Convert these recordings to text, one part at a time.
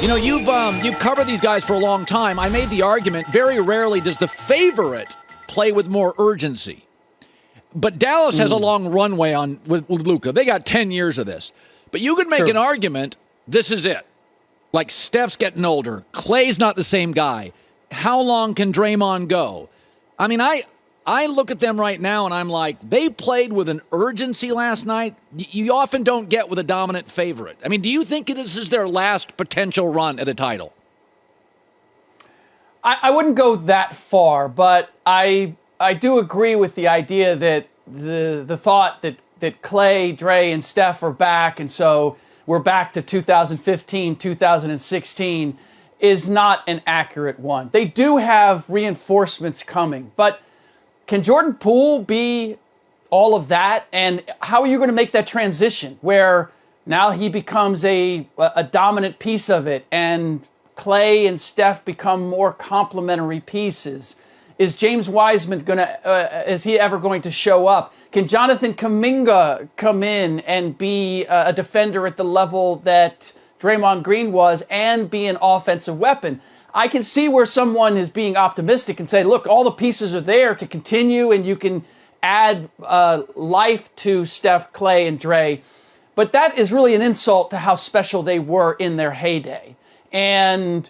You know, you've covered these guys for a long time. I made the argument, very rarely does the favorite play with more urgency. But Dallas has a long runway with Luka. They got 10 years of this. But you could make an argument, this is it. Like, Steph's getting older. Klay's not the same guy. How long can Draymond go? I mean, I look at them right now and I'm like, they played with an urgency last night you often don't get with a dominant favorite. I mean, do you think this is their last potential run at a title? I wouldn't go that far, but I do agree with the idea that the thought that Klay, Dre, and Steph are back, and so we're back to 2015, 2016, is not an accurate one. They do have reinforcements coming, but can Jordan Poole be all of that? And how are you going to make that transition where now he becomes a dominant piece of it and Klay and Steph become more complementary pieces? Is James Wiseman is he ever going to show up? Can Jonathan Kuminga come in and be a defender at the level that Draymond Green was and be an offensive weapon? I can see where someone is being optimistic and say, look, all the pieces are there to continue and you can add life to Steph, Klay, and Dre. But that is really an insult to how special they were in their heyday. And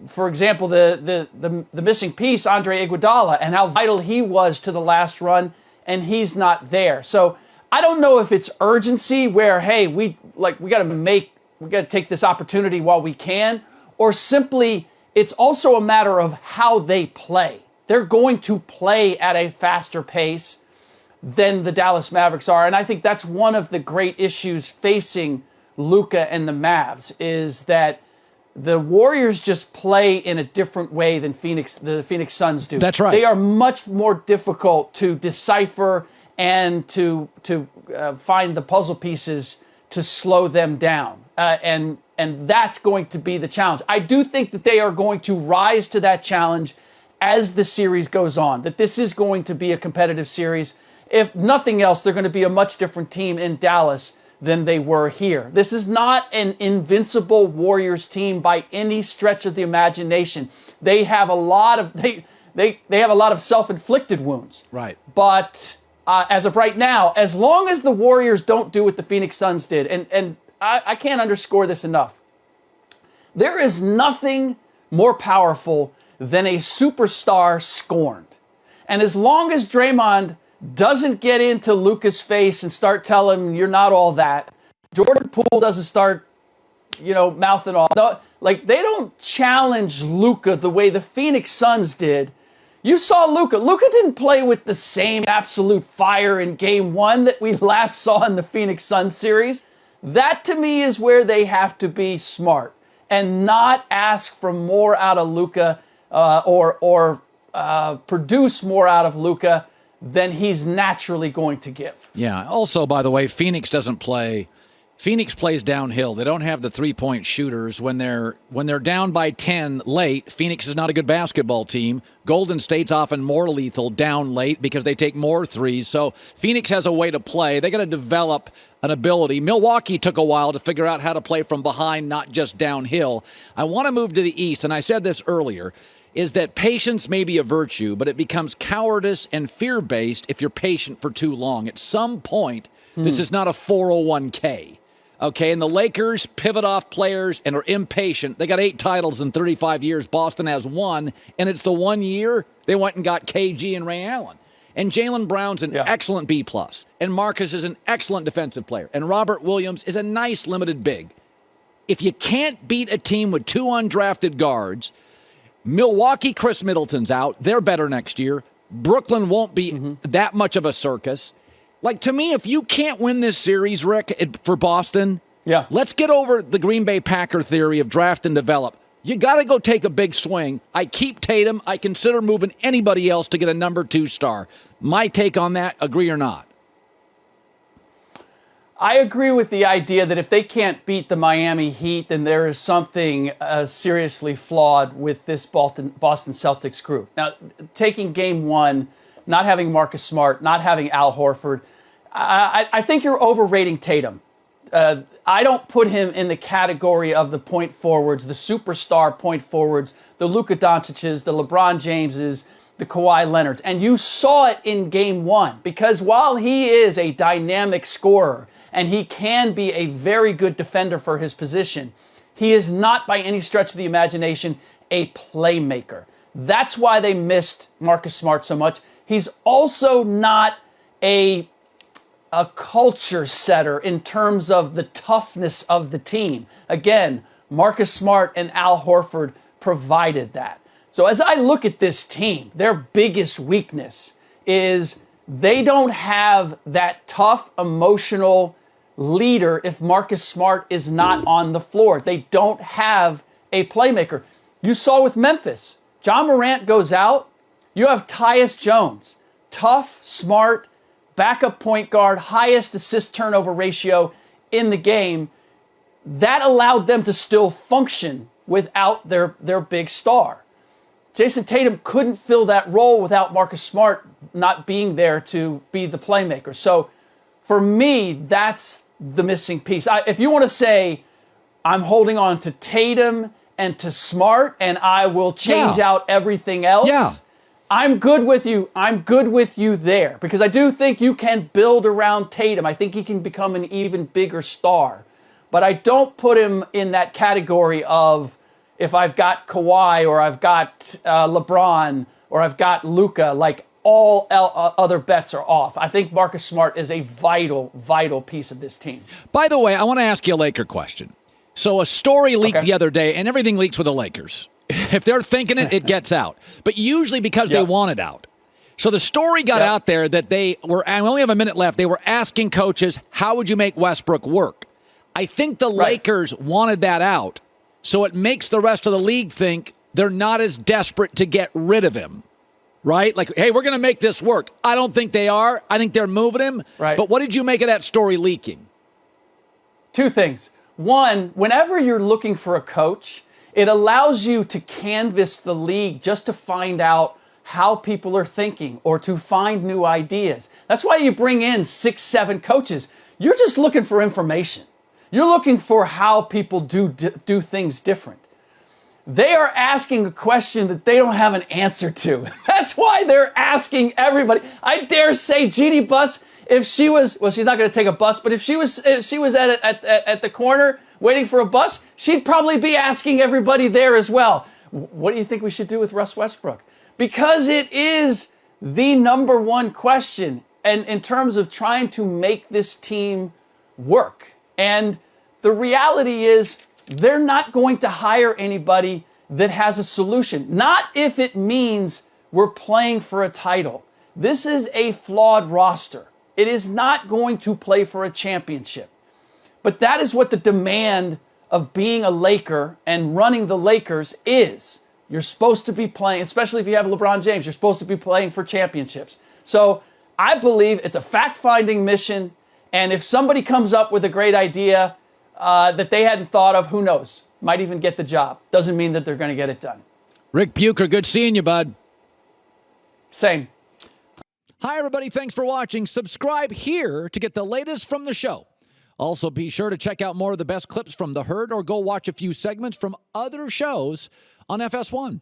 for example, the missing piece, Andre Iguodala, and how vital he was to the last run, and he's not there. So I don't know if it's urgency where, hey, we got to take this opportunity while we can, or simply it's also a matter of how they play. They're going to play at a faster pace than the Dallas Mavericks are, and I think that's one of the great issues facing Luka and the Mavs is that the Warriors just play in a different way than the Phoenix Suns do. That's right. They are much more difficult to decipher and to find the puzzle pieces to slow them down. And that's going to be the challenge. I do think that they are going to rise to that challenge as the series goes on, that this is going to be a competitive series. If nothing else, they're going to be a much different team in Dallas than they were here. This is not an invincible Warriors team by any stretch of the imagination. They have a lot of they have a lot of self-inflicted wounds. Right. But as of right now, as long as the Warriors don't do what the Phoenix Suns did, and I can't underscore this enough, there is nothing more powerful than a superstar scorned. And as long as Draymond doesn't get into Luka's face and start telling him you're not all that, Jordan Poole doesn't start, mouthing off. No, like, they don't challenge Luka the way the Phoenix Suns did. You saw Luka. Luka didn't play with the same absolute fire in Game 1 that we last saw in the Phoenix Suns series. That, to me, is where they have to be smart and not ask for more out of Luka or produce more out of Luka than he's naturally going to give. Yeah. Also, by the way, Phoenix plays downhill. They don't have the three-point shooters. When they're down by 10 late, Phoenix is not a good basketball team. Golden State's often more lethal down late because they take more threes. So Phoenix has a way to play. They got to develop an ability. Milwaukee took a while to figure out how to play from behind, not just downhill. I want to move to the East, and I said this earlier, is that patience may be a virtue, but it becomes cowardice and fear-based if you're patient for too long. At some point, this is not a 401k. Okay, and the Lakers pivot off players and are impatient. They got 8 titles in 35 years. Boston has 1, and it's the 1 year they went and got KG and Ray Allen. And Jaylen Brown's an excellent B+. And Marcus is an excellent defensive player. And Robert Williams is a nice limited big. If you can't beat a team with 2 undrafted guards, Milwaukee, Chris Middleton's out. They're better next year. Brooklyn won't be that much of a circus. Like, to me, if you can't win this series, Rick, for Boston, let's get over the Green Bay Packer theory of draft and develop. You got to go take a big swing. I keep Tatum. I consider moving anybody else to get a number 2 star. My take on that, agree or not? I agree with the idea that if they can't beat the Miami Heat, then there is something seriously flawed with this Boston Celtics group. Now, taking Game 1, not having Marcus Smart, not having Al Horford, I think you're overrating Tatum. I don't put him in the category of the point forwards, the superstar point forwards, the Luka Dončićs, the LeBron Jameses, the Kawhi Leonards. And you saw it in game one, because while he is a dynamic scorer and he can be a very good defender for his position, he is not by any stretch of the imagination a playmaker. That's why they missed Marcus Smart so much. He's also not a culture setter in terms of the toughness of the team. Again, Marcus Smart and Al Horford provided that. So as I look at this team, their biggest weakness is they don't have that tough, emotional leader if Marcus Smart is not on the floor. They don't have a playmaker. You saw with Memphis, John Morant goes out, you have Tyus Jones, tough, smart, backup point guard, highest assist turnover ratio in the game. That allowed them to still function without their big star. Jayson Tatum couldn't fill that role without Marcus Smart not being there to be the playmaker. So for me, that's the missing piece. If you want to say, I'm holding on to Tatum and to Smart and I will change out everything else, I'm good with you. I'm good with you there, because I do think you can build around Tatum. I think he can become an even bigger star. But I don't put him in that category of, if I've got Kawhi or I've got LeBron or I've got Luka, like all other bets are off. I think Marcus Smart is a vital, vital piece of this team. By the way, I want to ask you a Laker question. So a story leaked the other day, and everything leaks with the Lakers. If they're thinking it, it gets out. But usually because they want it out. So the story got out there that they were, and we only have a minute left, they were asking coaches, how would you make Westbrook work? I think the Lakers wanted that out. So it makes the rest of the league think they're not as desperate to get rid of him. Right? Like, hey, we're going to make this work. I don't think they are. I think they're moving him. Right. But what did you make of that story leaking? Two things. One, whenever you're looking for a coach, it allows you to canvass the league just to find out how people are thinking or to find new ideas. That's why you bring in 6, 7 coaches. You're just looking for information. You're looking for how people do things different. They are asking a question that they don't have an answer to. That's why they're asking everybody. I dare say Jeannie Buss, if she was, well, she's not going to take a bus, but if she was at the corner waiting for a bus, she'd probably be asking everybody there as well, what do you think we should do with Russ Westbrook? Because it is the number one question, and in terms of trying to make this team work. And the reality is they're not going to hire anybody that has a solution. Not if it means we're playing for a title. This is a flawed roster. It is not going to play for a championship. But that is what the demand of being a Laker and running the Lakers is. You're supposed to be playing, especially if you have LeBron James, you're supposed to be playing for championships. So I believe it's a fact-finding mission. And if somebody comes up with a great idea that they hadn't thought of, who knows? Might even get the job. Doesn't mean that they're going to get it done. Ric Bucher, good seeing you, bud. Same. Hi, everybody. Thanks for watching. Subscribe here to get the latest from the show. Also, be sure to check out more of the best clips from The Herd or go watch a few segments from other shows on FS1.